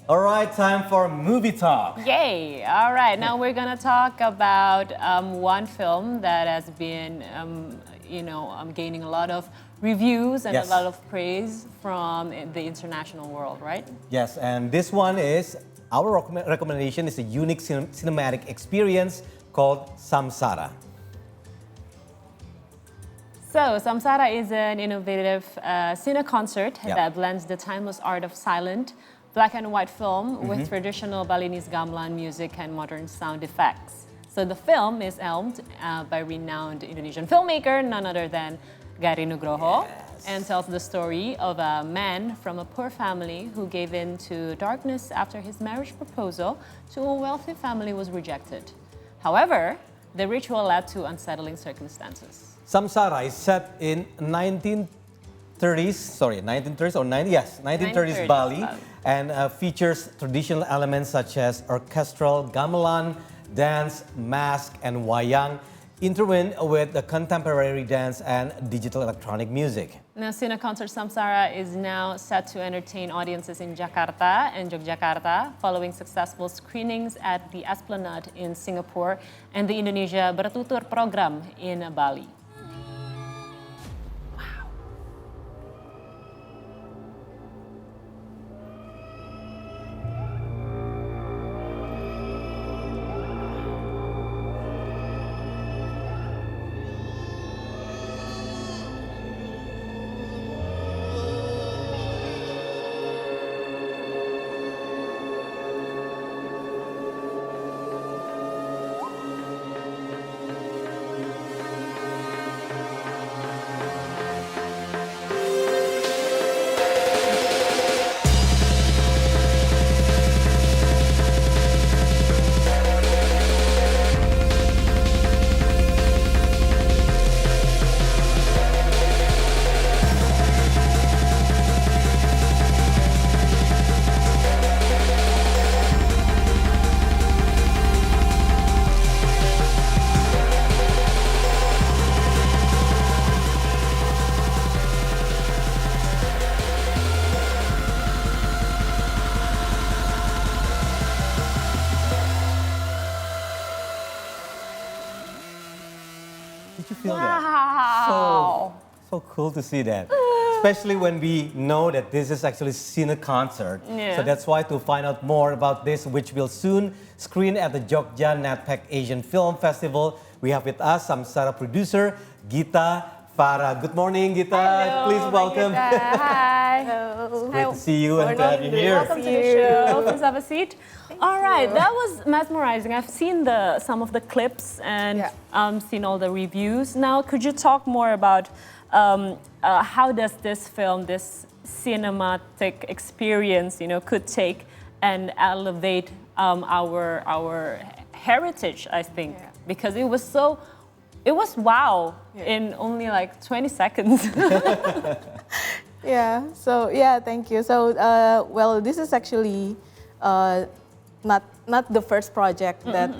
All right, time for movie talk. Yay! All right, now we're gonna talk about one film that has been, gaining a lot of reviews and Yes. a lot of praise from the international world, right? Yes, and this one is, our recommendation is a unique cinematic experience called Samsara. So, Samsara is an innovative cine-concert Yep. that blends the timeless art of silent, black and white film with traditional Balinese gamelan music and modern sound effects. So the film is helmed by renowned Indonesian filmmaker, none other than Gari Nugroho, and tells the story of a man from a poor family who gave in to darkness after his marriage proposal to a wealthy family was rejected. However, the ritual led to unsettling circumstances. Samsara is set in 1930s or 1930s Bali, and features traditional elements such as orchestral, gamelan, dance, mask, and wayang, intertwined with the contemporary dance and digital electronic music. Now, Cine-Concert Samsara is now set to entertain audiences in Jakarta and Jogja-Karta following successful screenings at the Esplanade in Singapore and the Indonesia Bertutur program in Bali. Did you feel Wow. that? So cool to see that. Especially when we know that this is actually Cine-Concert. Yeah. So that's why, to find out more about this, which will soon screen at the Jogja-NETPAC Asian Film Festival, we have with us Samsara producer Gita Fara. Good morning, Gita. Hello, Please welcome. Hi. It's great to see you and to have you here. Welcome to the show. Please have a seat. All right, that was mesmerizing. I've seen some of the clips and seen all the reviews. Now, could you talk more about how does this film, this cinematic experience, could take and elevate our heritage? I think because it was wow in only like 20 seconds. Thank you. So, this is actually not the first project that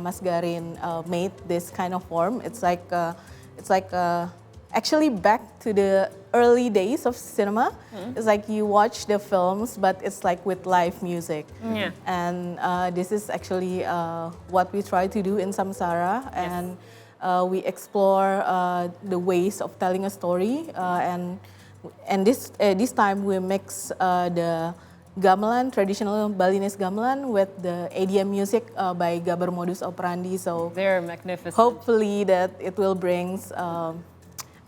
Mas Garin made this kind of form. It's like actually back to the early days of cinema. It's like you watch the films, but it's like with live music. And this is actually what we try to do in Samsara, and we explore the ways of telling a story, and this time we mix the gamelan, traditional Balinese gamelan, with the EDM music by Gaber Modus Operandi. So they're magnificent. Hopefully that it will bring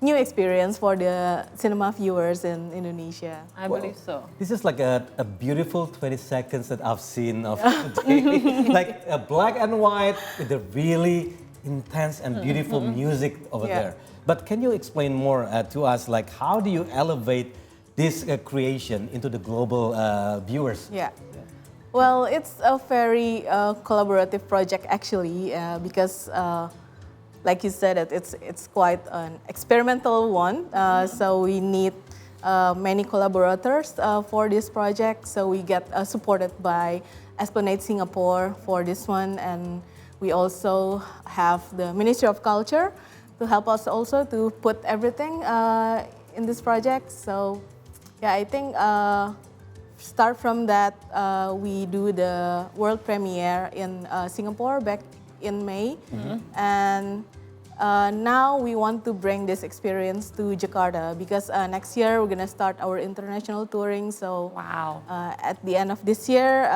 new experience for the cinema viewers in Indonesia. I believe so. This is like a beautiful 20 seconds that I've seen of today. Like a black and white with a really intense and beautiful music over there. But can you explain more to us, like how do you elevate this creation into the global viewers? Well, it's a very collaborative project actually, because like you said, it's quite an experimental one. So we need many collaborators for this project. So we get supported by Esplanade Singapore for this one, and we also have the Ministry of Culture to help us also to put everything in this project. So yeah, I think start from that, we do the world premiere in Singapore back in May, and now we want to bring this experience to Jakarta because next year we're gonna start our international touring. So Wow. At the end of this year,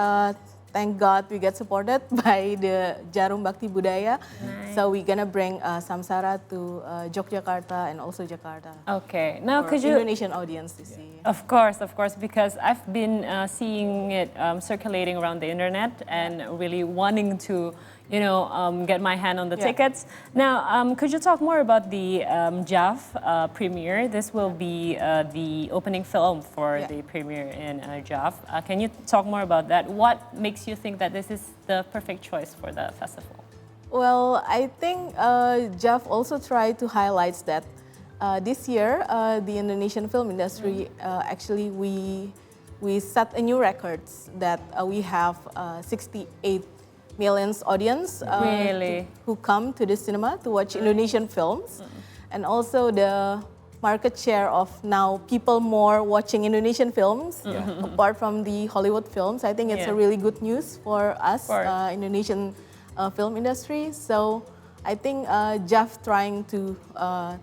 thank God we get supported by the Jarum Bakti Budaya. So we're gonna bring Samsara to Jogja and also Jakarta. Okay, now For could you... Indonesian audience to see. Of course, because I've been seeing it circulating around the internet and really wanting to, get my hand on the tickets. Now, could you talk more about the JAF premiere? This will be the opening film for the premiere in JAF. Can you talk more about that? What makes you think that this is the perfect choice for the festival? Well, I think JAF also tried to highlight that this year, the Indonesian film industry, actually we set a new record that we have 68 million audience who come to the cinema to watch Indonesian films. And also the market share of now people more watching Indonesian films apart from the Hollywood films. I think it's a really good news for us, Indonesian film industry. So I think JAF trying to,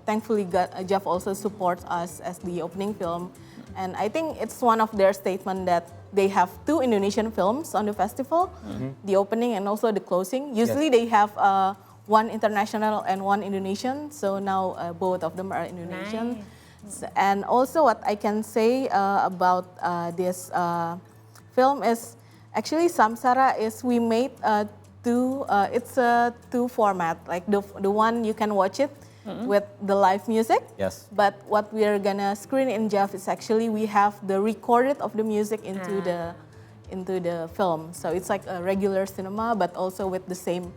thankfully JAF also supports us as the opening film. And I think it's one of their statement that they have 2 Indonesian films on the festival, the opening and also the closing. Usually they have 1 international and 1 Indonesian, so now both of them are Indonesian. Nice. And also what I can say about this film is actually Samsara is we made it's a 2 format, like the one you can watch it with the live music. Yes. But what we are gonna screen in JAF is actually we have the recorded of the music into the film. So it's like a regular cinema, but also with the same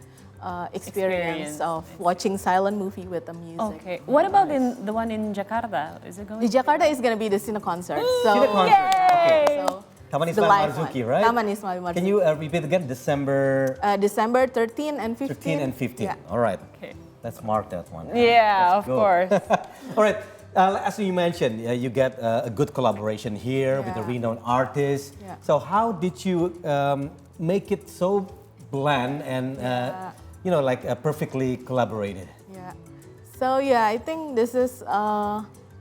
experience of watching silent movie with the music. Okay. What about the one in Jakarta? Is it going? The Jakarta is gonna be the Cine-Concert. So Cine-Concert. Okay. So Taman the Ismail live Marzuki, one. right? Taman Ismail Marzuki. Can you repeat again? December December 13 and 15. 13 and 15. Yeah. All right. Okay. Let's mark that one. Yeah, Let's of go. course. All right. As you mentioned, you get a good collaboration here with a renowned artist. Yeah. So how did you make it so bland and perfectly collaborated? Yeah. So yeah, I think this is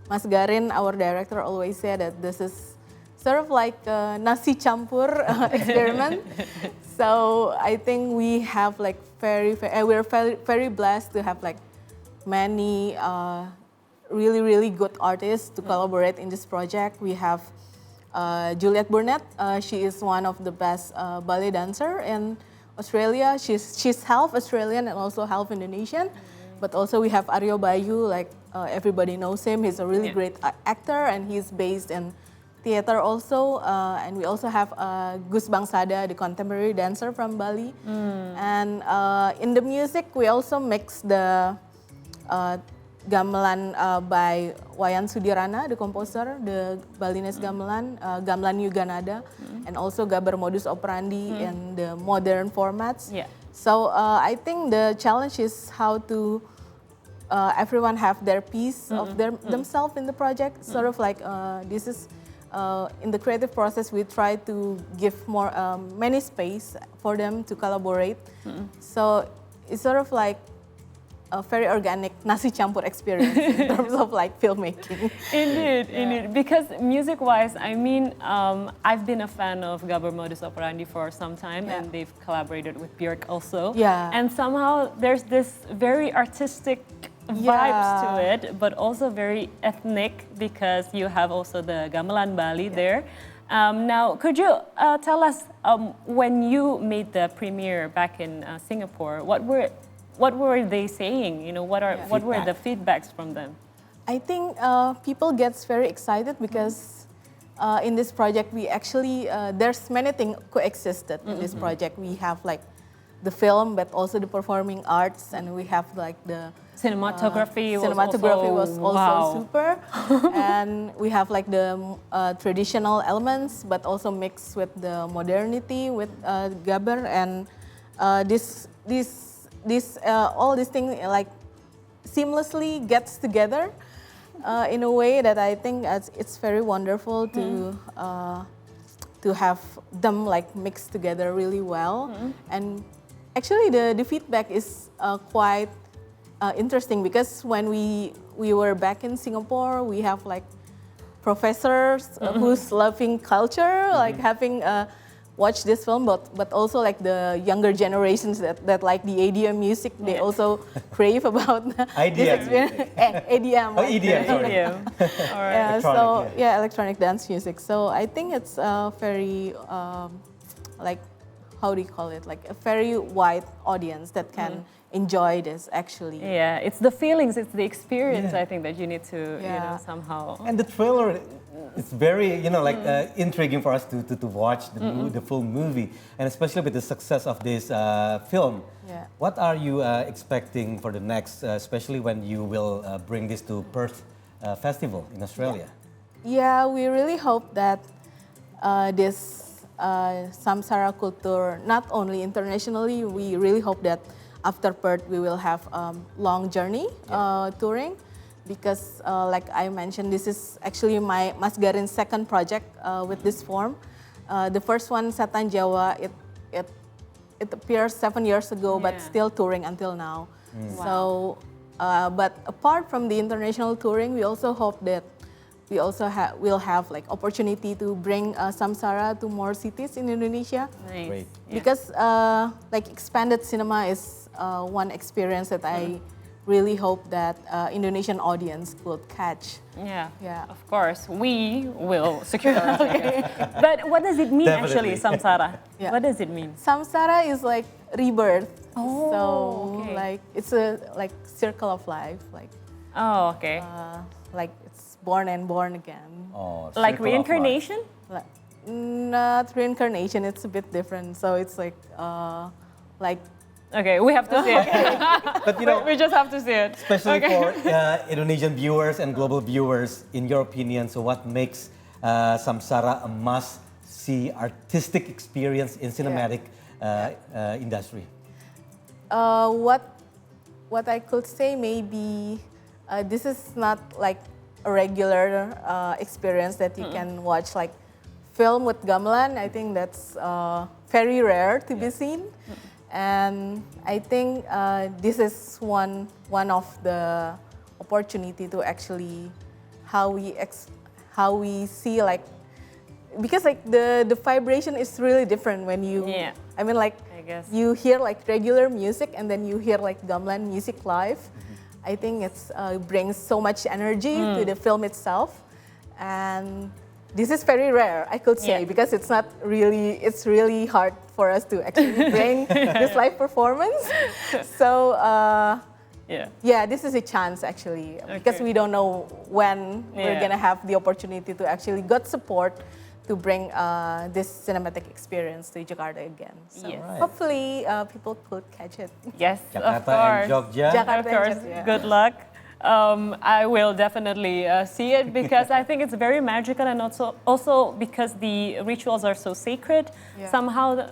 Mas Garin, our director, always said that this is sort of like a nasi campur experiment. So I think we have like we're very blessed to have like many really good artists to collaborate in this project. We have Juliet Burnett. She is one of the best ballet dancer in Australia. She's half Australian and also half Indonesian. But also we have Aryo Bayu, like everybody knows him. He's a really great actor and he's based in theater also. And we also have Gus Bangsada, the contemporary dancer from Bali. And in the music, we also mix the gamelan by Wayan Sudirana, the composer, the Balinese gamelan, gamelan Yuganada, and also gaber modus operandi in the modern formats. Yeah. So I think the challenge is how to everyone have their piece of themselves in the project. Sort of like this is in the creative process we try to give more many space for them to collaborate. So it's sort of like a very organic nasi campur experience in terms of like filmmaking. Indeed. Because music-wise, I mean, I've been a fan of Gaber Modus Operandi for some time, and they've collaborated with Björk also. Yeah. And somehow there's this very artistic vibes to it, but also very ethnic because you have also the gamelan Bali there. Now, could you tell us when you made the premiere back in Singapore, what were they saying? You know, what were the feedbacks from them? I think people gets very excited because in this project we actually there's many things coexisted in this project. We have like the film, but also the performing arts, and we have like the cinematography was also super, and we have like the traditional elements, but also mixed with the modernity with Gaber, and all these things like seamlessly gets together in a way that I think it's very wonderful to to have them like mixed together really well. And actually the feedback is quite interesting, because when we were back in Singapore, we have like professors who's loving culture, like having watched this film, but also like the younger generations that like the ADM music, they also crave about this experience. ADM. Oh, EDM, sorry. All right. Yeah, so Electronic, yeah, electronic dance music. So I think it's very like, how do you call it? Like a very wide audience that can enjoy this actually. Yeah, it's the feelings, it's the experience. I think that you need to, you know, somehow. And the trailer, it's very, you know, like intriguing for us to watch the full movie, and especially with the success of this film. Yeah. What are you expecting for the next, especially when you will bring this to Perth Festival in Australia? Yeah, we really hope that this Samsara culture, not only internationally, we really hope that after Perth we will have long journey touring, because like I mentioned, this is actually Mas Garin's second project with this form. The first one, Setan Jawa, it appeared 7 years ago, but still touring until now. So, but apart from the international touring, we also hope that we also will have like opportunity to bring Samsara to more cities in Indonesia. Nice. Great. Because like expanded cinema is one experience that I really hope that Indonesian audience could catch. Yeah, Yeah. of course. We will secure our tickets. But what does it mean actually, Definitely. Samsara? Yeah. What does it mean? Samsara is like rebirth. Oh, so okay. like it's a like circle of life, Oh, okay. like it's born and born again. Oh, Like circle of reincarnation? Like, not reincarnation, it's a bit different. So it's like Okay, we have to see it. life. But you know, We just have to see it. especially for Indonesian viewers and global viewers, in your opinion, so what makes Samsara a must-see artistic experience in cinematic industry? What I could say, maybe this is not like a regular experience that you can watch, like film with gamelan. I think that's very rare to be seen, and I think this is one of the opportunity to actually how we see, like, because like the vibration is really different when you I mean, like, I guess. you hear like regular music and then you hear like gamelan music live. I think it's brings so much energy to the film itself, and this is very rare, I could say, because it's really hard for us to actually bring this live performance. So this is a chance actually, because we don't know when we're gonna have the opportunity to actually get support to bring this cinematic experience to Jakarta again. So hopefully people could catch it. Yes, of Jakarta course. and Jogja. Jakarta Of course, and Jogja. good luck. I will definitely see it, because I think it's very magical, and also because the rituals are so sacred. Somehow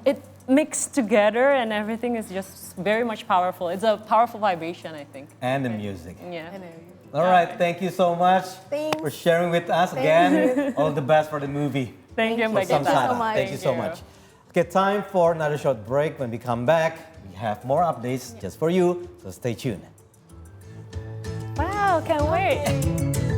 it mixed together and everything is just very much powerful. It's a powerful vibration, I think. And the music. Yeah. All right, thank you so much Thanks. for sharing with us again. All the best for the movie. Thank you, For Mbak Gita. Samsara. Thank you so Thank you. much. Okay, time for another short break. When we come back, we have more updates just for you, so stay tuned. Wow, can't wait.